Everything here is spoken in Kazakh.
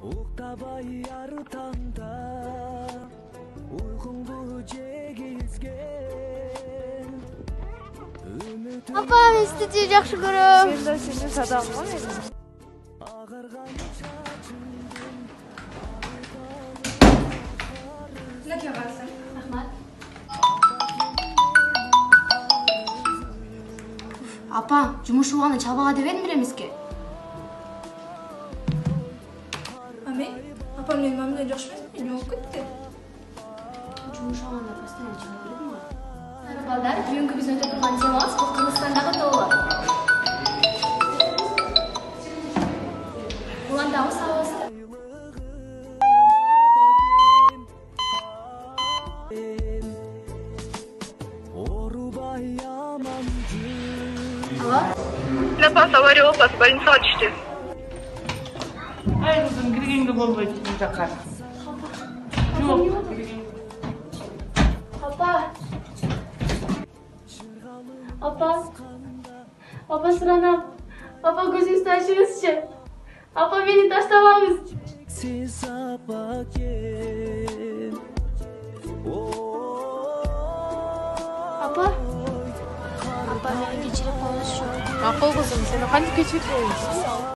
Uktavay yarı tanda uykundu cegizgen. Апа, мен сізді жақсы көрем. Мен де сені садам ғой мен. Неге барсың? Рахмат. Апа, жұмыс жуғаны чабаға деп едім білемізге. Ами, апам менің мамамнан жақсы емес пе? Не болып кетті? Жұмыс жуғанда постоянно чаба бердім ғой. Балдар, бүгінгі біз өте тұрған темамыз бұл Қырғызстандағы таулар. Бұландамыз сауасы. Алло? Напас, авария опас, больницаға түсті. Ай, kızım, girgenge болбойт bu жаққа. Жоқ, Апа. Апа. Апа сұранам. Апа көзіңізді ашыңызшы. Апа мені таштамаңыз. Siz apaken. Апа. Апа мені кешіріп қойыңызшы. мақұл қызым, сені қантип кечирейин?